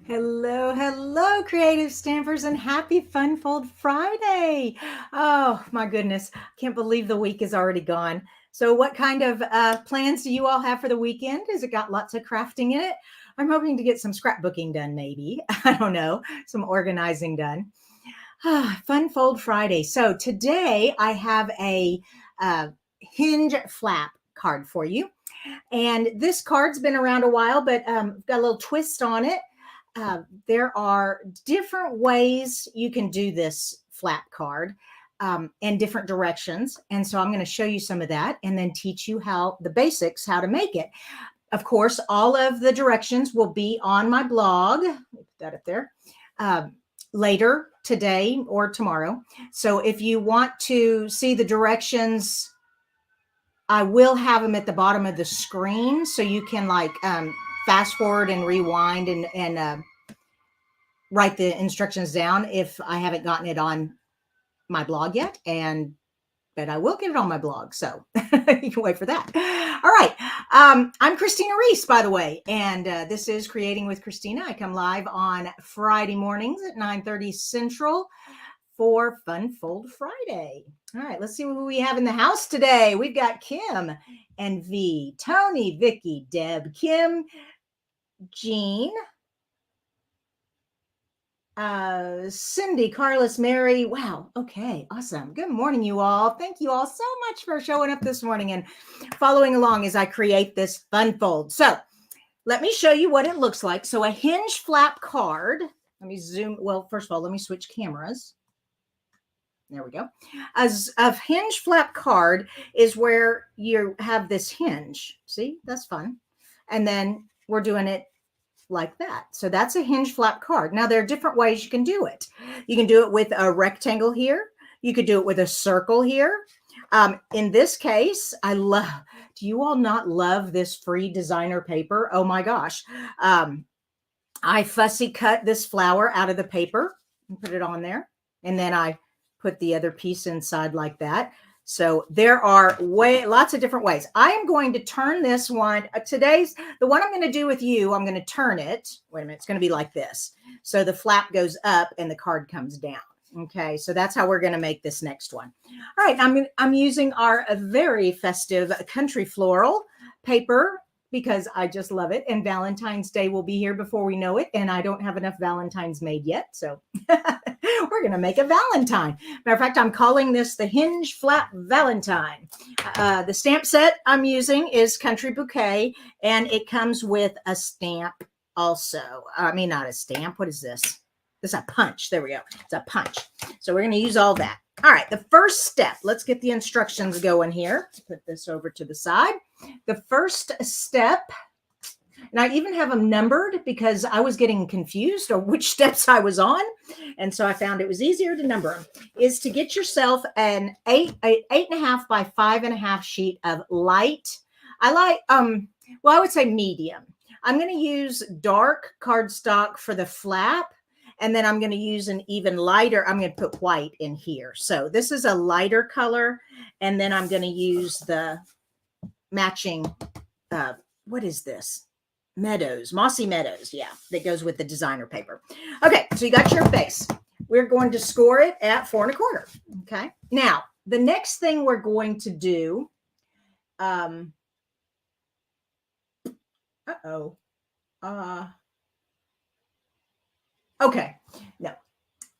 Hello, hello, creative stampers, and happy Fun Fold Friday. Oh, my goodness. I can't believe the week is already gone. So, what kind of plans do you all have for the weekend? Has it got lots of crafting in it? I'm hoping to get some scrapbooking done, maybe. I don't know, some organizing done. Fun Fold Friday. So, today I have a Hinge flap card for you. And this card's been around a while, but got a little twist on it. There are different ways you can do this flap card and different directions. And so I'm going to show you some of that and then teach you how the basics, how to make it. Of course, all of the directions will be on my blog. Put that up there. Later today or tomorrow. So if you want to see the directions, I will have them at the bottom of the screen so you can like fast forward and rewind and write the instructions down if I haven't gotten it on my blog yet. But I will get it on my blog. So you can wait for that. All right. I'm Kristina Reese, by the way, and this is Creating with Kristina. I come live on Friday mornings at 9:30 Central for Fun Fold Friday. All right, let's see who we have in the house today. We've got Kim and V, Tony, Vicky, Deb, Kim, Jean, Cindy, Carlos, Mary. Wow. Okay. Awesome. Good morning, you all. Thank you all so much for showing up this morning and following along as I create this fun fold. So let me show you what it looks like. So a hinge flap card. Let me zoom. Well, first of all, let me switch cameras. There we go. As a hinge flap card is where you have this hinge. See, that's fun. And then we're doing it like that. So that's a hinge flap card. Now, there are different ways you can do it. You can do it with a rectangle here. You could do it with a circle here. In this case, do you all not love this free designer paper? Oh my gosh. I fussy cut this flower out of the paper and put it on there. And then I put the other piece inside like that. So there are lots of different ways. I am going to turn this one. The one I'm going to do with you, I'm going to turn it. Wait a minute. It's going to be like this. So the flap goes up and the card comes down. Okay. So that's how we're going to make this next one. All right. I'm using our very festive country floral paper because I just love it. And Valentine's Day will be here before we know it. And I don't have enough Valentines made yet. So we're going to make a Valentine. Matter of fact, I'm calling this the Hinge Flap Valentine. The stamp set I'm using is Country Bouquet, and it comes with a stamp also. I mean, not a stamp. What is this? This is a punch. There we go. It's a punch. So we're going to use all that. All right, the first step. Let's get the instructions going here. Put this over to the side. The first step, and I even have them numbered because I was getting confused on which steps I was on. And so I found it was easier to number them, is to get yourself an 8.5 by 5.5 sheet of light. I would say medium. I'm going to use dark cardstock for the flap. And then I'm going to use an even lighter. I'm going to put white in here. So this is a lighter color. And then I'm going to use the matching, what is this? Mossy Meadows. Yeah, that goes with the designer paper. Okay, so you got your base. We're going to score it at 4 1/4. Okay. Now, the next thing we're going to do, okay. No,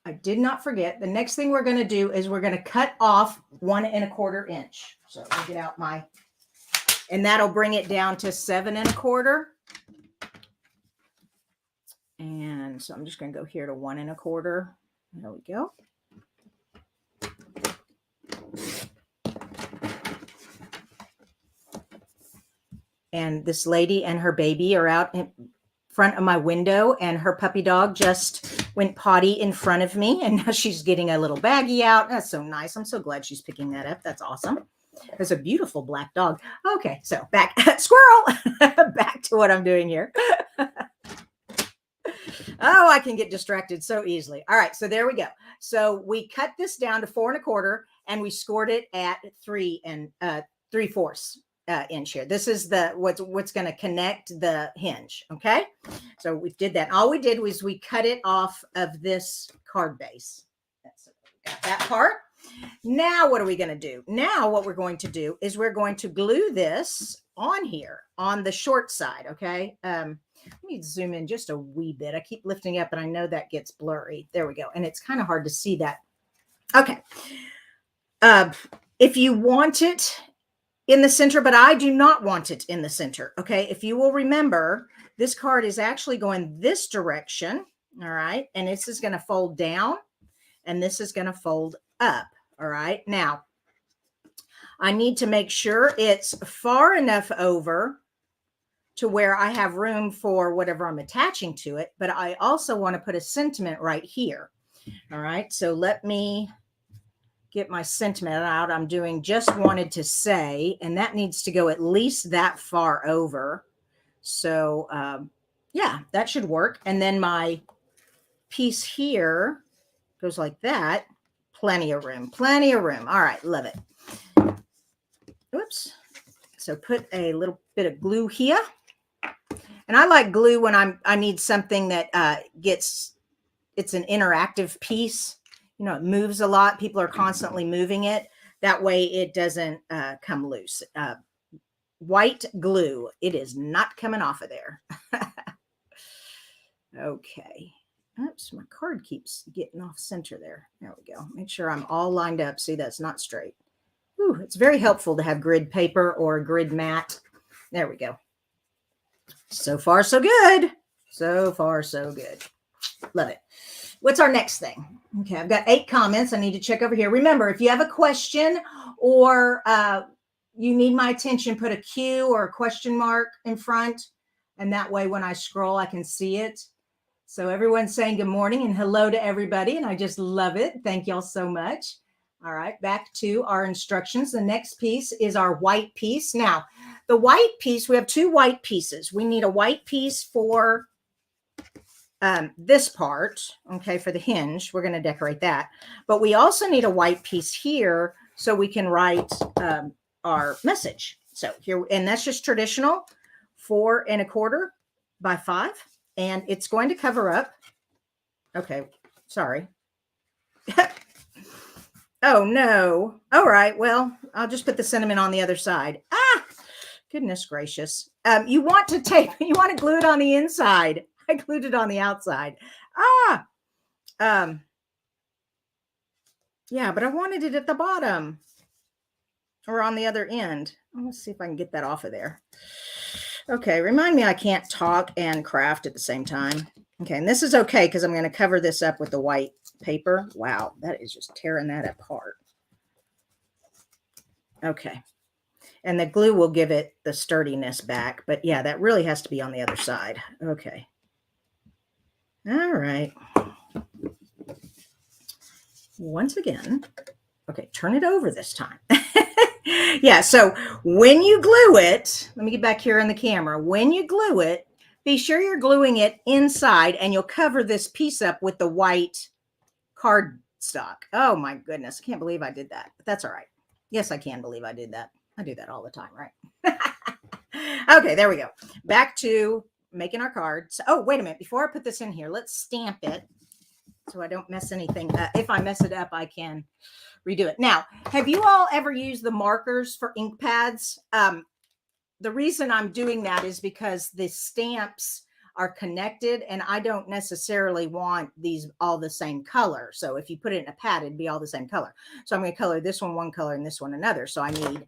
I did not forget. The next thing we're going to do is we're going to cut off 1 1/4 inch. So I'll get out and that'll bring it down to 7 1/4. And so I'm just going to go here to 1 1/4. There we go. And this lady and her baby are out in front of my window, and her puppy dog just went potty in front of me. And now she's getting a little baggie out. That's so nice. I'm so glad she's picking that up. That's awesome. It's a beautiful black dog. Okay, so back, squirrel, back to what I'm doing here. Oh, I can get distracted so easily. All right, so there we go. So we cut this down to 4 1/4, and we scored it at 3 3/4 inch here. This is the what's going to connect the hinge. Okay, so we did that. All we did was we cut it off of this card base. Got that part. Now what are we going to do? Now what we're going to do is we're going to glue this on here on the short side. Okay, let me zoom in just a wee bit. I keep lifting up and I know that gets blurry. There we go. And it's kind of hard to see that. Okay. If you want it in the center, but I do not want it in the center. Okay. If you will remember, this card is actually going this direction. All right. And this is going to fold down and this is going to fold up. All right. Now I need to make sure it's far enough over to where I have room for whatever I'm attaching to it. But I also want to put a sentiment right here. All right. So let me get my sentiment out. I'm doing just wanted to say, and that needs to go at least that far over. So yeah, that should work. And then my piece here goes like that. Plenty of room, plenty of room. All right, love it. Oops. So put a little bit of glue here. And I like glue when I need something that it's an interactive piece. You know, it moves a lot. People are constantly moving it. That way it doesn't come loose. White glue. It is not coming off of there. Okay. Oops, my card keeps getting off center there. There we go. Make sure I'm all lined up. See, that's not straight. Ooh, it's very helpful to have grid paper or a grid mat. There we go. So far, so good. So far, so good. Love it. What's our next thing? Okay, I've got 8 comments. I need to check over here. Remember, if you have a question or you need my attention, put a Q or a question mark in front. And that way, when I scroll, I can see it. So everyone's saying good morning and hello to everybody. And I just love it. Thank y'all so much. All right, back to our instructions. The next piece is our white piece. Now, the white piece, we have 2 white pieces. We need a white piece for this part, okay, for the hinge. We're going to decorate that. But we also need a white piece here so we can write our message. So here, and that's just traditional 4 1/4 by 5. And it's going to cover up. Okay, sorry. Oh, no. All right, well, I'll just put the sentiment on the other side. Ah, goodness gracious. You want to glue it on the inside. I glued it on the outside. Yeah, but I wanted it at the bottom or on the other end. Let's see if I can get that off of there. Okay, remind me I can't talk and craft at the same time. Okay, and this is okay because I'm going to cover this up with the white paper. Wow, that is just tearing that apart. Okay, and the glue will give it the sturdiness back. But yeah, that really has to be on the other side. Okay. All right. Once again, okay, turn it over this time. Yeah, so when you glue it, let me get back here in the camera. When you glue it, be sure you're gluing it inside and you'll cover this piece up with the white cardstock. Oh my goodness, I can't believe I did that, but that's all right. Yes, I can believe I did that. I do that all the time, right? Okay, there we go. Back to making our cards. Oh, wait a minute. Before I put this in here, let's stamp it so I don't mess anything up. If I mess it up, I can redo it. Now, have you all ever used the markers for ink pads? The reason I'm doing that is because the stamps are connected and I don't necessarily want these all the same color. So if you put it in a pad, it'd be all the same color. So I'm going to color this one color and this one another. So I need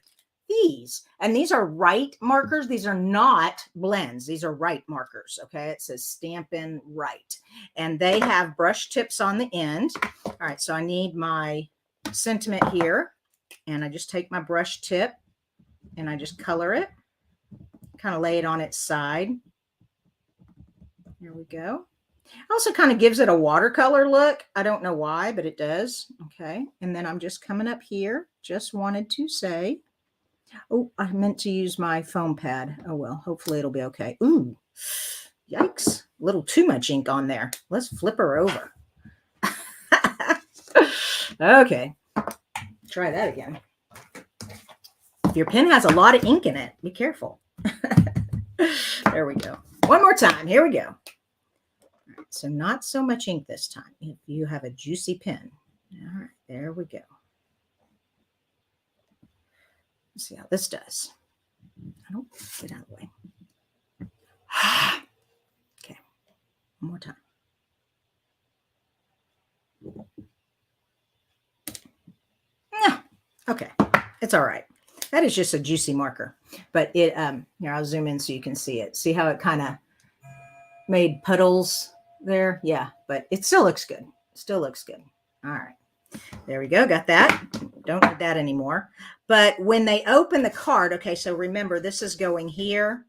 these, and these are right markers. These are not blends. These are right markers. Okay. It says Stampin' Right. And they have brush tips on the end. All right. So I need my sentiment here, and I just take my brush tip and I just color it, kind of lay it on its side. There we go. Also kind of gives it a watercolor look. I don't know why, but it does. Okay. And then I'm just coming up here. Just wanted to say, oh, I meant to use my foam pad. Oh, well, hopefully it'll be okay. Ooh, yikes. A little too much ink on there. Let's flip her over. Okay. Try that again. If your pen has a lot of ink in it, be careful. There we go. One more time. Here we go. All right, so not so much ink this time. If you have a juicy pen. All right, there we go. Let's see how this does. Oh, get out of the way. Okay, one more time. Yeah, okay, it's all right. That is just a juicy marker, but it, here, I'll zoom in so you can see it. See how it kind of made puddles there? Yeah, but it still looks good. Still looks good. All right, there we go. Got that. Don't need that anymore. But when they open the card, okay, so remember this is going here,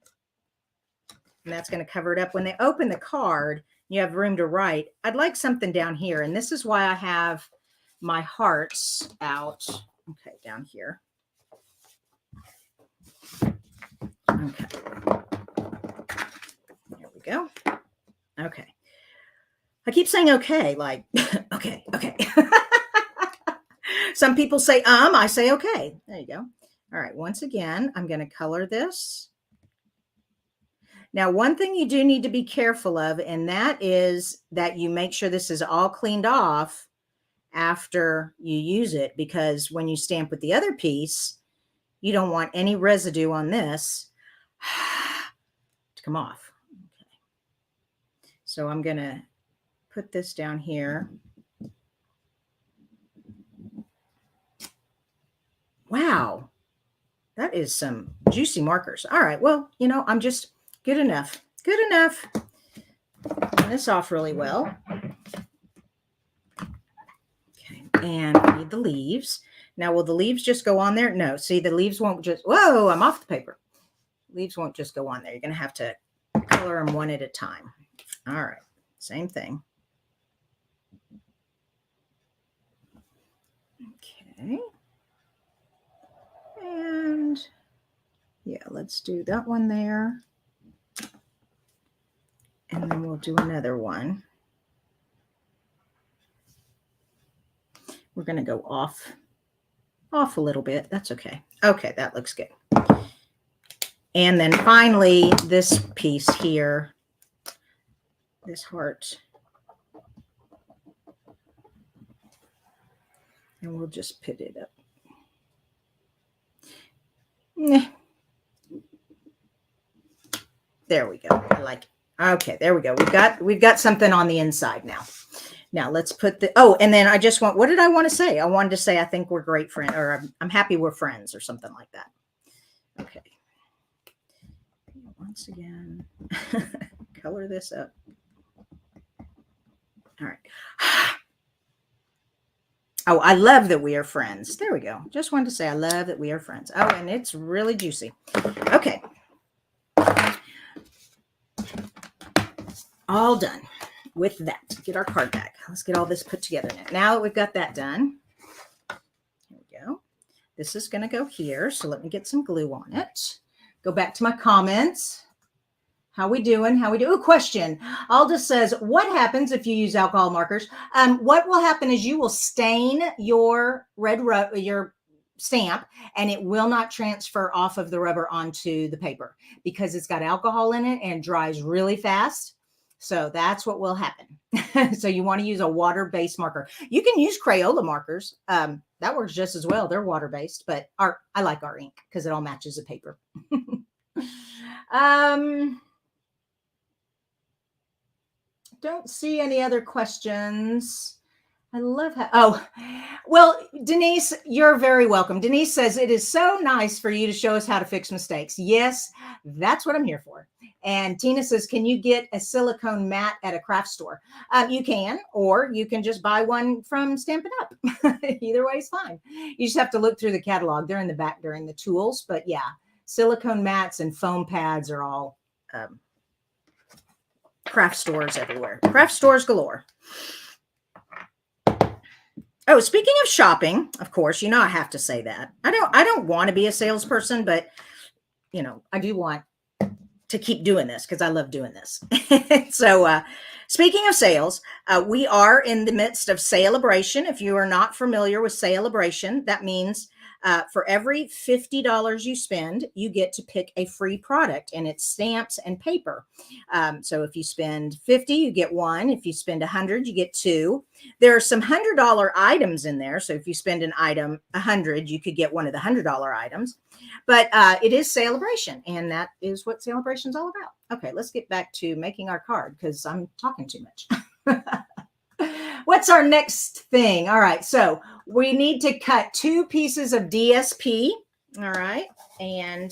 and that's going to cover it up. When they open the card, you have room to write. I'd like something down here, and this is why I have my hearts out. Okay, down here. Okay. There we go. Okay. I keep saying okay, like, okay. Some people say, I say okay. There you go. All right. Once again, I'm going to color this. Now, one thing you do need to be careful of, and that is that you make sure this is all cleaned off after you use it, because when you stamp with the other piece, you don't want any residue on this to come off. Okay. So I'm going to put this down here. Wow. That is some juicy markers. All right. Well, you know, I'm just good enough. Good enough. Turn this off really well. Okay. And I need the leaves. Now, will the leaves just go on there? No. See, the leaves won't just, whoa, I'm off the paper. Leaves won't just go on there. You're going to have to color them one at a time. All right. Same thing. Okay. And yeah, let's do that one there. And then we'll do another one. We're going to go off a little bit. That's okay. Okay, that looks good. And then finally, this piece here, this heart. And we'll just put it up. There we go. I like it. Okay, there we go. We've got something on the inside now. Now let's put the, oh, and then I just want, what did I want to say? I wanted to say, I think we're great friends, or I'm happy we're friends, or something like that. Okay. Once again, color this up. All right. Oh, I love that we are friends. There we go. Just wanted to say I love that we are friends. Oh, and it's really juicy. Okay. All done with that. Get our card back. Let's get all this put together now. Now that we've got that done, here we go. This is going to go here. So let me get some glue on it. Go back to my comments. How we doing? How we do? Ooh, question. Aldous says, what happens if you use alcohol markers? What will happen is you will stain your your stamp, and it will not transfer off of the rubber onto the paper because it's got alcohol in it and dries really fast. So that's what will happen. So you want to use a water-based marker. You can use Crayola markers. That works just as well. They're water-based, but I like our ink because it all matches the paper. Don't see any other questions. I love how, oh, well, Denise, you're very welcome. Denise says, it is so nice for you to show us how to fix mistakes. Yes, that's what I'm here for. And Tina says, can you get a silicone mat at a craft store? You can, or you can just buy one from Stampin' Up. Either way is fine. You just have to look through the catalog. They're in the back during the tools. But yeah, silicone mats and foam pads are all craft stores everywhere. Craft stores galore. Oh, speaking of shopping, of course, you know I have to say that. I don't want to be a salesperson, but you know, I do want to keep doing this because I love doing this. So speaking of sales, we are in the midst of Sale-a-bration. If you are not familiar with Sale-a-bration, that means For every $50 you spend, you get to pick a free product, and it's stamps and paper. So if you spend 50, you get one. If you spend 100, you get two. There are some $100 items in there. So if you spend an item 100, you could get one of the $100 items. But it is Celebration, and that is what Celebration's all about. Okay, let's get back to making our card because I'm talking too much. What's our next thing? All right, so we need to cut 2 pieces of DSP. All right, and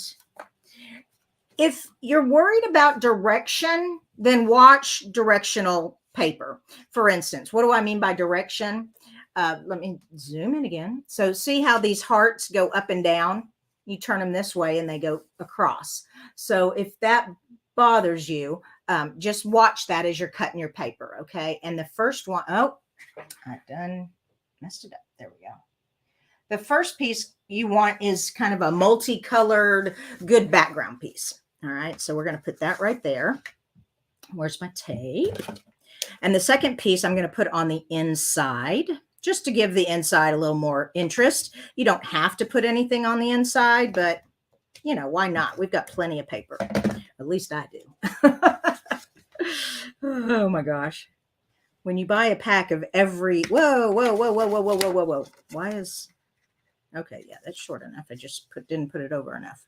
if you're worried about direction, then watch directional paper. For instance, what do I mean by direction? Let me zoom in again. So see how these hearts go up and down? You turn them this way and they go across. So if that bothers you, just watch that as you're cutting your paper, okay? And the first one, oh, I've done messed it up. There we go. The first piece you want is kind of a multicolored, good background piece. All right, so we're going to put that right there. Where's my tape? And the second piece I'm going to put on the inside, just to give the inside a little more interest. You don't have to put anything on the inside, but you know, why not? We've got plenty of paper. At least I do. Oh my gosh. When you buy a pack of every, whoa. Why is, okay, yeah, that's short enough. I just didn't put it over enough.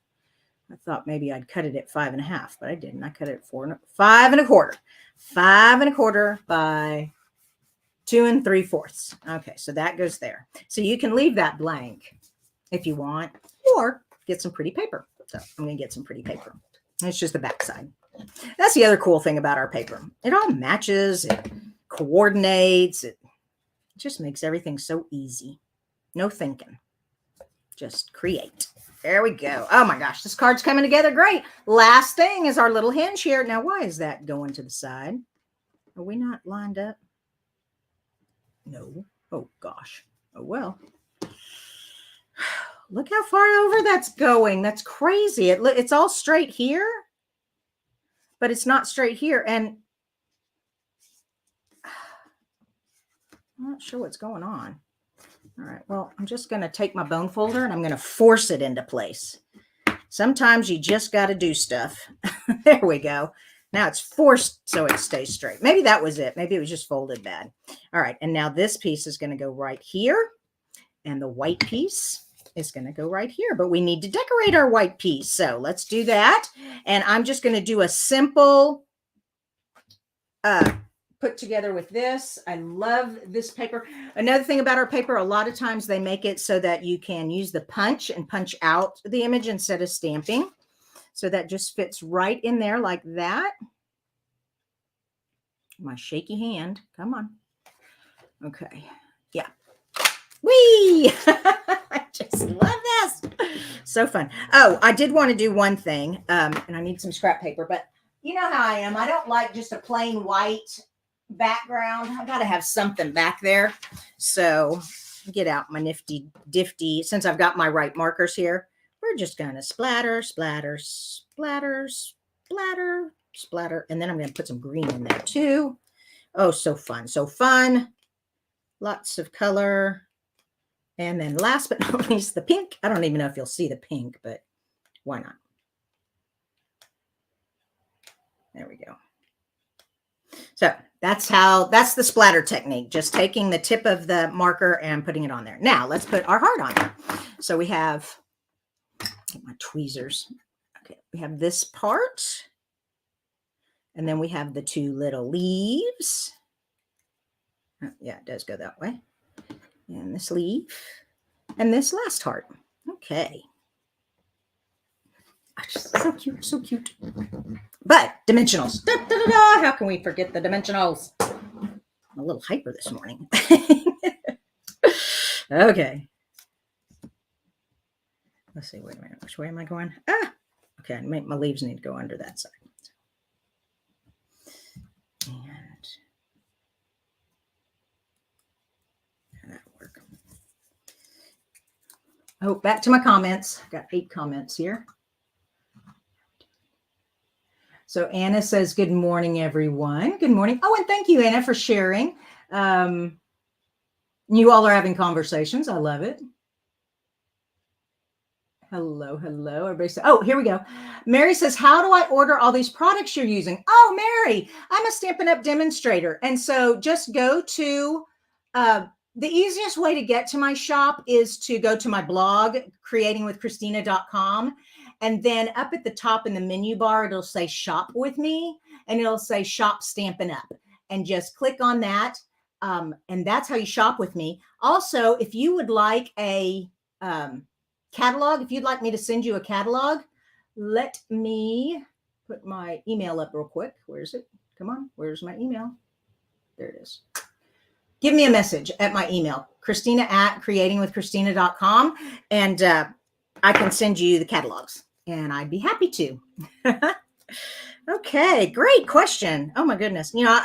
I thought maybe I'd cut it at 5.5, but I didn't. I cut it at 5 1/4. 5 1/4 by 2 3/4. Okay, so that goes there. So you can leave that blank if you want, or get some pretty paper. So I'm going to get some pretty paper. It's just the back side. That's the other cool thing about our paper. It all matches, it coordinates, it just makes everything so easy. No thinking. Just create. There we go. Oh my gosh, this card's coming together great. Last thing is our little hinge here. Now, why is that going to the side? Are we not lined up? No. Oh gosh. Oh well. Look how far over that's going. That's crazy. It's all straight here, but it's not straight here. And I'm not sure what's going on. All right, well, I'm just going to take my bone folder and I'm going to force it into place. Sometimes you just got to do stuff. There we go. Now it's forced so it stays straight. Maybe that was it. Maybe it was just folded bad. All right, and now this piece is going to go right here. And the white piece is going to go right here. But we need to decorate our white piece. So let's do that. And I'm just going to do a simple put together with this. I love this paper. Another thing about our paper, a lot of times they make it so that you can use the punch and punch out the image instead of stamping. So that just fits right in there like that. My shaky hand. Come on. Okay. Yeah. Whee! I just love this. So fun. Oh, I did want to do one thing. And I need some scrap paper, but you know how I am. I don't like just a plain white background. I got to have something back there. So get out my nifty difty. Since I've got my right markers here, we're just going to splatter, splatter, splatter, splatter, splatter. And then I'm going to put some green in there too. Oh, so fun. So fun. Lots of color. And then last but not least, the pink. I don't even know if you'll see the pink, but why not? There we go. So that's the splatter technique. Just taking the tip of the marker and putting it on there. Now let's put our heart on there. So we have, get my tweezers. Okay, we have this part. And then we have the 2 little leaves. Oh, yeah, it does go that way. And this leaf. And this last heart. Okay. So cute, so cute. But dimensionals. Da, da, da, da. How can we forget the dimensionals? I'm a little hyper this morning. Okay. Let's see. Wait a minute. Which way am I going? Ah. Okay. My leaves need to go under that side. And that'll work. Oh, back to my comments. I've got 8 comments here. So Anna says, good morning, everyone. Good morning. Oh, and thank you, Anna, for sharing. You all are having conversations. I love it. Hello, hello. Everybody say, oh, here we go. Mary says, how do I order all these products you're using? Oh, Mary, I'm a Stampin' Up demonstrator. And so just go to the easiest way to get to my shop is to go to my blog, creatingwithkristina.com. And then up at the top in the menu bar, it'll say shop with me and it'll say shop Stampin' Up. And just click on that. And that's how you shop with me. Also, if you would like a catalog, if you'd like me to send you a catalog, let me put my email up real quick. Where's it? Come on. Where's my email? There it is. Give me a message at my email, Kristina@creatingwithkristina.com, and I can send you the catalogs, and I'd be happy to. Okay, great question. Oh my goodness. You know,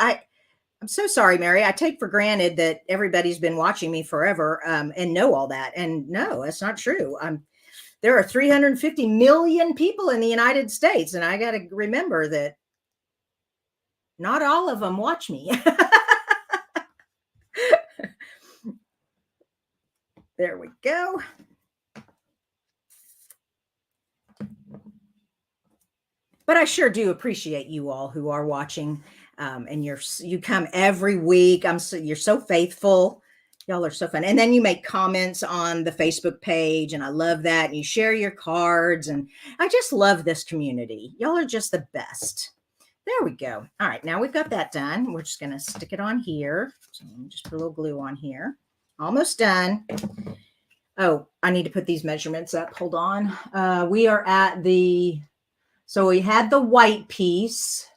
I'm so sorry, Mary. I take for granted that everybody's been watching me forever and know all that. And no, that's not true. There are 350 million people in the United States, and I got to remember that not all of them watch me. There we go. But I sure do appreciate you all who are watching, and you come every week. You're so faithful. Y'all are so fun. And then you make comments on the Facebook page, and I love that. And you share your cards, and I just love this community. Y'all are just the best. There we go. All right, now we've got that done. We're just going to stick it on here. So let me just put a little glue on here. Almost done. Oh, I need to put these measurements up. Hold on. We are at so we had the white piece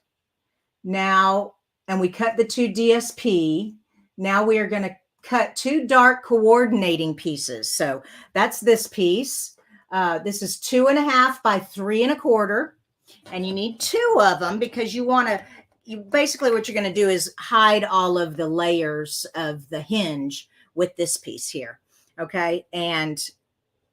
now, and we cut the 2 DSP. Now we are going to cut 2 dark coordinating pieces. So that's this piece. This is 2.5 by 3 1/4. And you need 2 of them because basically what you're going to do is hide all of the layers of the hinge with this piece here. Okay. And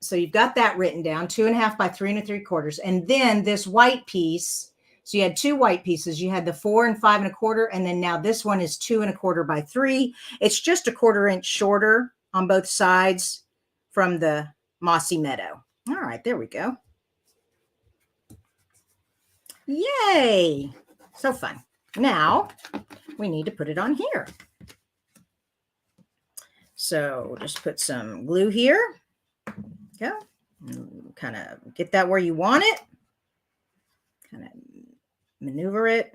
so you've got that written down, 2.5 by 3 3/4. And then this white piece. So you had 2 white pieces. You had the 4 and 5 1/4. And then now this one is 2 1/4 by 3. It's just 1/4 inch shorter on both sides from the mossy meadow. All right, there we go. Yay. So fun. Now we need to put it on here. So just put some glue here. Go. Kind of get that where you want it. Kind of maneuver it.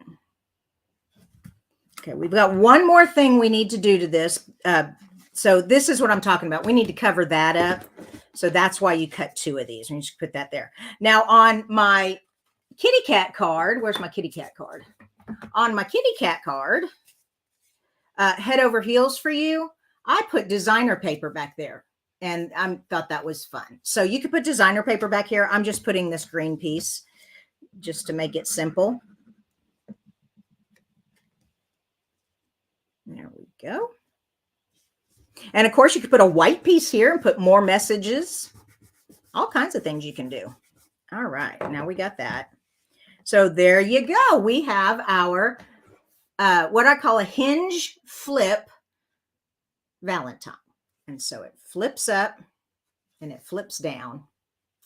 Okay, we've got one more thing we need to do to this. So this is what I'm talking about. We need to cover that up. So that's why you cut 2 of these. And you just put that there. Now on my kitty cat card, where's my kitty cat card? On my kitty cat card, head over heels for you, I put designer paper back there. And I thought that was fun. So you could put designer paper back here. I'm just putting this green piece just to make it simple. There we go. And of course, you could put a white piece here and put more messages. All kinds of things you can do. All right. Now we got that. So there you go. We have our, what I call a hinge flip Valentine. And so it flips up and it flips down.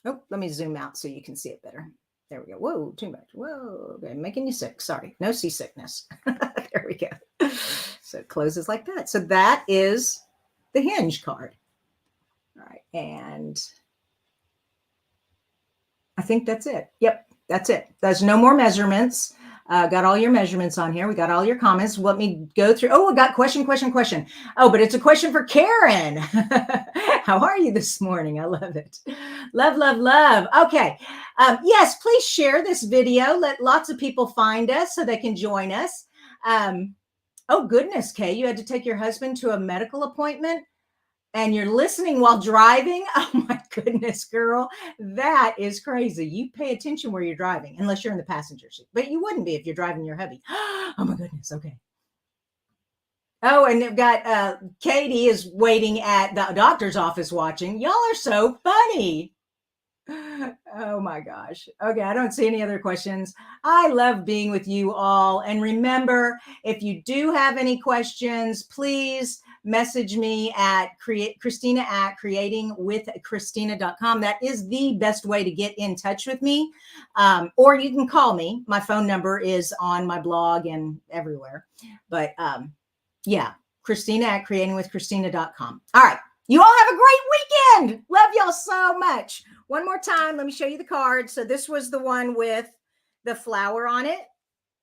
Oh, let me zoom out so you can see it better. There we go. Whoa, too much. Whoa, okay, making you sick. Sorry, no seasickness. There we go. So it closes like that. So that is the hinge card. All right, and I think that's it. Yep, that's it. There's no more measurements. Got all your measurements on here. We got all your comments. Let me go through. Oh, I got question. Oh, but it's a question for Karen. How are you this morning? I love it. Love, love, love. Okay. Yes, please share this video. Let lots of people find us so they can join us. Oh, goodness, Kay, you had to take your husband to a medical appointment and you're listening while driving. Oh, my goodness, girl. That is crazy. You pay attention where you're driving, unless you're in the passenger seat. But you wouldn't be if you're driving your hubby. Oh, my goodness. Okay. Oh, and they've got Katie is waiting at the doctor's office watching. Y'all are so funny. Oh, my gosh. Okay, I don't see any other questions. I love being with you all. And remember, if you do have any questions, please message me at Kristina at creatingwithkristina.com. That is the best way to get in touch with me. Or you can call me. My phone number is on my blog and everywhere. But yeah, Kristina at creatingwithkristina.com. All right. You all have a great weekend. Love y'all so much. One more time. Let me show you the card. So this was the one with the flower on it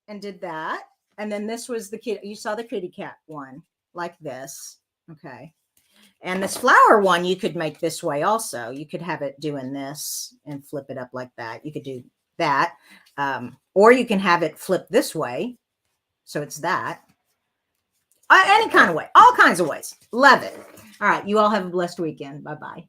and did that. And then this was the kid. You saw the kitty cat one like this. Okay. And this flower one, you could make this way also. You could have it doing this and flip it up like that. You could do that. Or you can have it flip this way. So it's that. Any kind of way. All kinds of ways. Love it. All right. You all have a blessed weekend. Bye-bye.